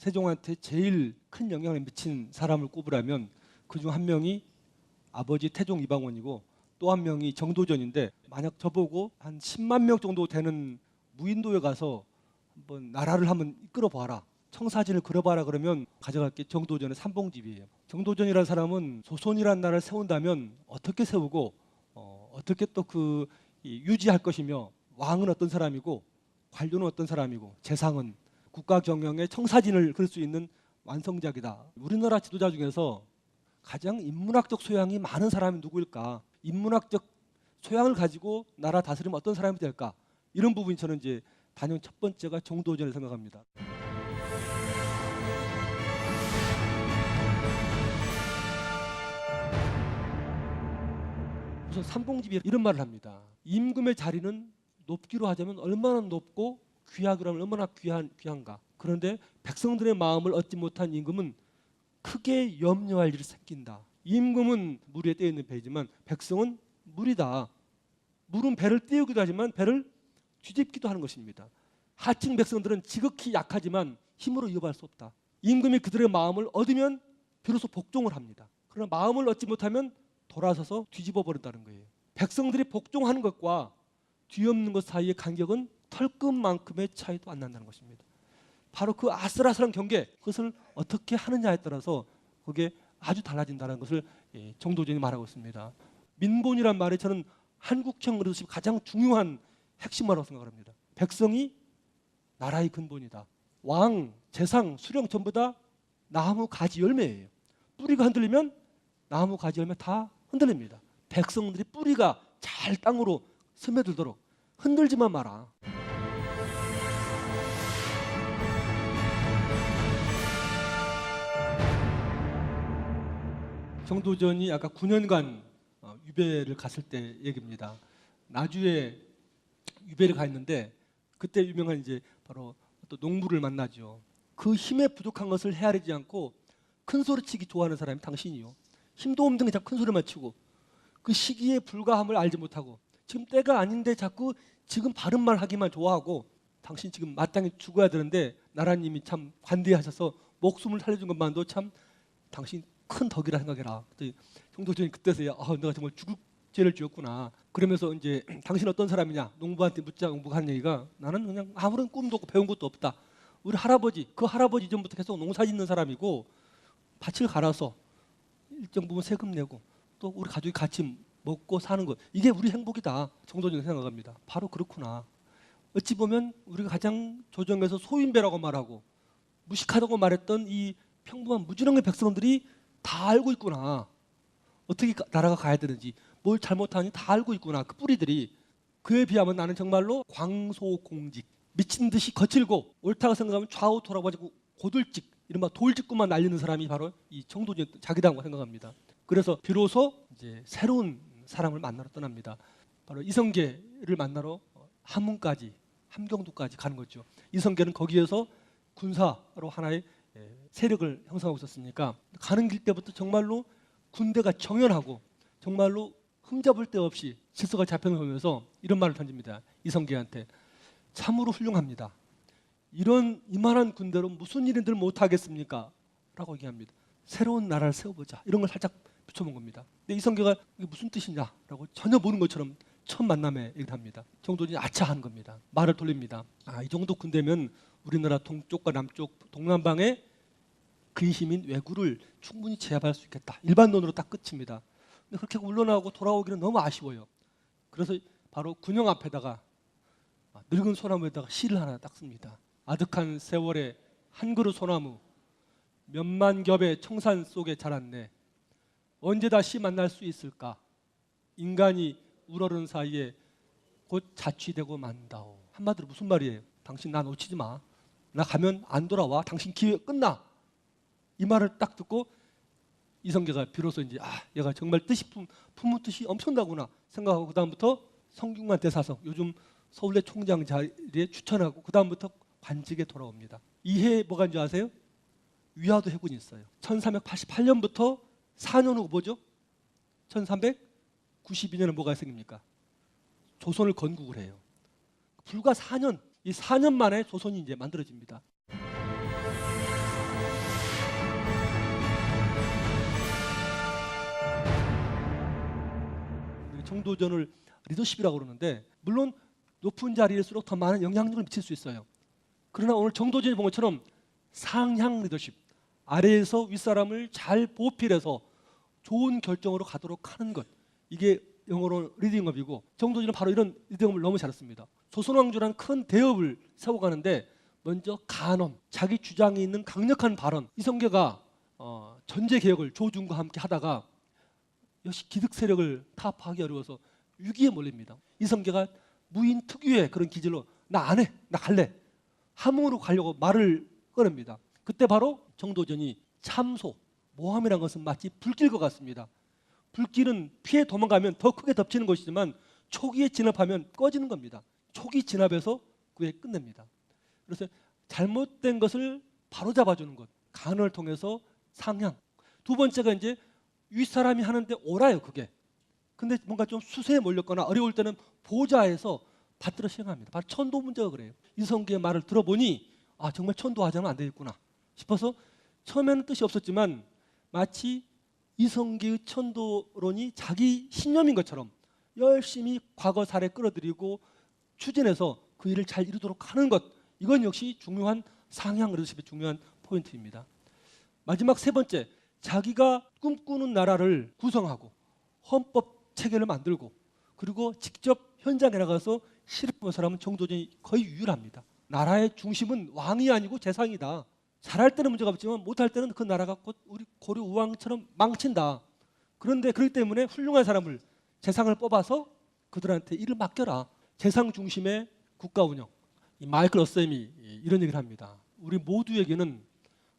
세종한테 제일 큰 영향을 미친 사람을 꼽으라면 그중 한 명이 아버지 태종 이방원이고 또 한 명이 정도전인데, 만약 저보고 한 10만 명 정도 되는 무인도에 가서 한번 나라를 한번 이끌어 봐라, 청사진을 그려봐라 그러면 가져갈 게 정도전의 삼봉집이에요. 정도전이라는 사람은 조선이라는 나라를 세운다면 어떻게 세우고 어떻게 또 그 유지할 것이며, 왕은 어떤 사람이고 관료는 어떤 사람이고 재상은, 국가 경영의 청사진을 그릴 수 있는 완성작이다. 우리나라 지도자 중에서 가장 인문학적 소양이 많은 사람이 누구일까? 인문학적 소양을 가지고 나라 다스리면 어떤 사람이 될까? 이런 부분이 저는 이제 단연 첫 번째가 정도전을 생각합니다. 우선 삼봉집이 이런 말을 합니다. 임금의 자리는 높기로 하자면 얼마나 높고 귀하기로 하면 얼마나 귀한가. 그런데 백성들의 마음을 얻지 못한 임금은 크게 염려할 일이 생긴다. 임금은 물에 떼어 있는 배이지만 백성은 물이다. 물은 배를 띄우기도 하지만 배를 뒤집기도 하는 것입니다. 하층 백성들은 지극히 약하지만 힘으로 이어갈 수 없다. 임금이 그들의 마음을 얻으면 비로소 복종을 합니다. 그러나 마음을 얻지 못하면 돌아서서 뒤집어 버린다는 거예요. 백성들이 복종하는 것과 뒤엎는 것 사이의 간격은 털끝만큼의 차이도 안 난다는 것입니다. 바로 그 아슬아슬한 경계, 그것을 어떻게 하느냐에 따라서 그게 아주 달라진다는 것을 정도전이 말하고 있습니다. 민본이란 말이 저는 한국형 리더십이 가장 중요한 핵심이라고 생각합니다. 백성이 나라의 근본이다. 왕, 재상, 수령 전부 다 나무 가지 열매예요. 뿌리가 흔들리면 나무 가지 열매 다 흔들립니다. 백성들이 뿌리가 잘 땅으로 스며들도록 흔들지만 마라. 정도전이 아까 9년간 유배를 갔을 때 얘기입니다. 나주에 유배를 가 있는데 그때 유명한 이제 바로 또 농부를 만나죠. 그 힘에 부족한 것을 헤아리지 않고 큰 소리치기 좋아하는 사람이 당신이요. 힘도 없는 게 자꾸 큰 소리만 치고 그 시기의 불가함을 알지 못하고 지금 때가 아닌데 자꾸 지금 바른 말 하기만 좋아하고, 당신 지금 마땅히 죽어야 되는데 나라님이 참 관대하셔서 목숨을 살려준 것만도 참 당신 큰 덕이라 생각해라. 정도전이 그때서야 내가 정말 죽을 죄를 지었구나. 그러면서 이제 당신 어떤 사람이냐 농부한테 묻자 농부가 한 얘기가, 나는 그냥 아무런 꿈도 없고 배운 것도 없다. 우리 할아버지, 그 할아버지 이전부터 계속 농사 짓는 사람이고 밭을 갈아서 일정 부분 세금 내고 또 우리 가족이 같이 먹고 사는 것, 이게 우리 행복이다. 정도전이 생각합니다. 바로 그렇구나. 어찌 보면 우리가 가장 조정에서 소인배라고 말하고 무식하다고 말했던 이 평범한 무지렁의 백성들이 다 알고 있구나. 어떻게 나라가 가야 되는지, 뭘 잘못하는지 다 알고 있구나. 그 뿌리들이. 그에 비하면 나는 정말로 광소공직, 미친 듯이 거칠고 옳다고 생각하면 좌우 돌아봐지고 고들직, 이른바 돌직구만 날리는 사람이 바로 이 정도전 자기다고 생각합니다. 그래서 비로소 이제 새로운 사람을 만나러 떠납니다. 바로 이성계를 만나러 함흥까지, 함경도까지 가는 거죠. 이성계는 거기에서 군사로 하나의 세력을 형성하고 있었으니까 가는 길 때부터 정말로 군대가 정연하고 정말로 흠잡을 데 없이 질서가 잡혀오면서 이런 말을 던집니다. 이성계한테. 참으로 훌륭합니다. 이만한 군대로 무슨 일인들 못하겠습니까? 라고 얘기합니다. 새로운 나라를 세워보자. 이런 걸 살짝 붙여본 겁니다. 근데 이성계가 이게 무슨 뜻이냐? 라고 전혀 모르는 것처럼 첫 만남에 얘기를 합니다. 정도전이 아차한 겁니다. 말을 돌립니다. 이 정도 군대면 우리나라 동쪽과 남쪽, 동남방의 근심인 왜구를 충분히 제압할 수 있겠다. 일반론으로 딱 끝입니다. 근데 그렇게 물러나고 돌아오기는 너무 아쉬워요. 그래서 바로 군영 앞에다가 늙은 소나무에다가 시를 하나 딱 씁니다. 아득한 세월의 한 그루 소나무, 몇만 겹의 청산 속에 자랐네. 언제 다시 만날 수 있을까? 인간이 우러른 사이에 곧 자취되고 만다오. 한마디로 무슨 말이에요? 당신 나 놓치지 마. 나 가면 안 돌아와. 당신 기회 끝나. 이 말을 딱 듣고 이성계가 비로소 이제 얘가 정말 뜻이 품은 뜻이 엄청나구나 생각하고 그 다음부터 성균관 대사성, 요즘 서울대 총장 자리에 추천하고 그 다음부터 관직에 돌아옵니다. 이해 뭐가 있는지 아세요? 위화도 해군이 있어요. 1388년부터 4년 후 뭐죠? 1392년에 뭐가 생깁니까? 조선을 건국을 해요. 불과 4년, 이 4년 만에 조선이 이제 만들어집니다. 정도전을 리더십이라고 그러는데 물론 높은 자리일수록 더 많은 영향력을 미칠 수 있어요. 그러나 오늘 정도전이 본 것처럼 상향 리더십, 아래에서 윗사람을 잘 보필해서 좋은 결정으로 가도록 하는 것, 이게 영어로 리딩업이고 정도전은 바로 이런 리딩업을 너무 잘했습니다. 조선왕조라는 큰 대업을 세워가는데 먼저 간언, 자기 주장이 있는 강력한 발언. 이성계가 전제 개혁을 조준과 함께 하다가 역시 기득 세력을 타파하기 어려워서 위기에 몰립니다. 이성계가 무인 특유의 그런 기질로 나 안 해, 나 갈래, 함흥으로 가려고 말을 꺼냅니다. 그때 바로 정도전이 참소, 모함이라는 것은 마치 불길과 같습니다. 불길은 피해 도망가면 더 크게 덮치는 것이지만 초기에 진압하면 꺼지는 겁니다. 초기 진압에서 그에 끝냅니다. 그래서 잘못된 것을 바로잡아주는 것, 간언을 통해서 상향. 두 번째가 이제 윗사람이 하는데 오라요, 그게. 근데 뭔가 좀 수세에 몰렸거나 어려울 때는 보좌에서 받들어 시행합니다. 바로 천도 문제가 그래요. 이성계의 말을 들어보니 아, 정말 천도하자면 안 되겠구나 싶어서 처음에는 뜻이 없었지만 마치 이성계의 천도론이 자기 신념인 것처럼 열심히 과거 사례 끌어들이고 추진해서 그 일을 잘 이루도록 하는 것, 이건 역시 중요한 상향 리더십의 중요한 포인트입니다. 마지막 세 번째, 자기가 꿈꾸는 나라를 구성하고 헌법 체계를 만들고 그리고 직접 현장에 나가서 실행하는 사람은 정도전이 거의 유일합니다. 나라의 중심은 왕이 아니고 재상이다. 잘할 때는 문제가 없지만 못할 때는 그 나라가 곧 우리 고려 우왕처럼 망친다. 그런데 그렇기 때문에 훌륭한 사람을, 재상을 뽑아서 그들한테 일을 맡겨라. 재상 중심의 국가 운영. 이 마이클 어셈이 이런 얘기를 합니다. 우리 모두에게는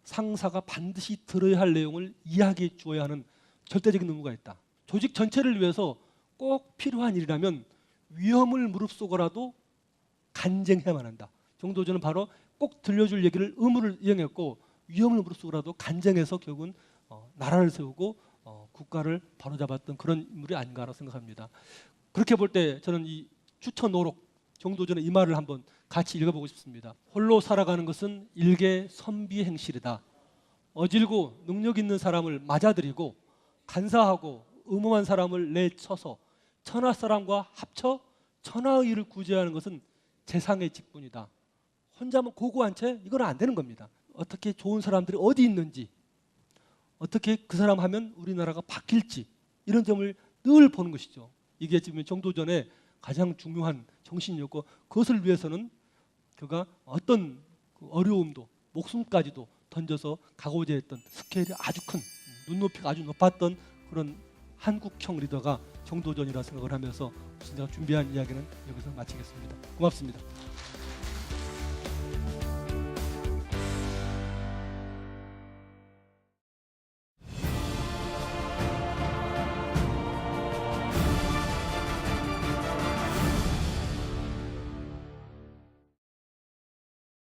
상사가 반드시 들어야 할 내용을 이야기해 주어야 하는 절대적인 의무가 있다. 조직 전체를 위해서 꼭 필요한 일이라면 위험을 무릅쓰고라도 간쟁해야만 한다. 정도전은 바로 꼭 들려줄 얘기를 의무를 이행했고 위험을 무릅쓰고라도 간쟁해서 결국은 나라를 세우고 국가를 바로잡았던 그런 인물이 아닌가라고 생각합니다. 그렇게 볼 때 저는 이 추천오록 정도전의 이 말을 한번 같이 읽어보고 싶습니다. 홀로 살아가는 것은 일개 선비의 행실이다. 어질고 능력 있는 사람을 맞아들이고 간사하고 의무한 사람을 내쳐서 천하 사람과 합쳐 천하의 일을 구제하는 것은 재상의 직분이다. 혼자만 고고한 채 이건 안 되는 겁니다. 어떻게 좋은 사람들이 어디 있는지, 어떻게 그 사람 하면 우리나라가 바뀔지, 이런 점을 늘 보는 것이죠. 이게 지금 정도전의 가장 중요한 정신이었고 그것을 위해서는 그가 어떤 어려움도 목숨까지도 던져서 가고자 했던 스케일이 아주 큰, 눈높이가 아주 높았던 그런 한국형 리더가 정도전이라 생각을 하면서 제가 준비한 이야기는 여기서 마치겠습니다. 고맙습니다.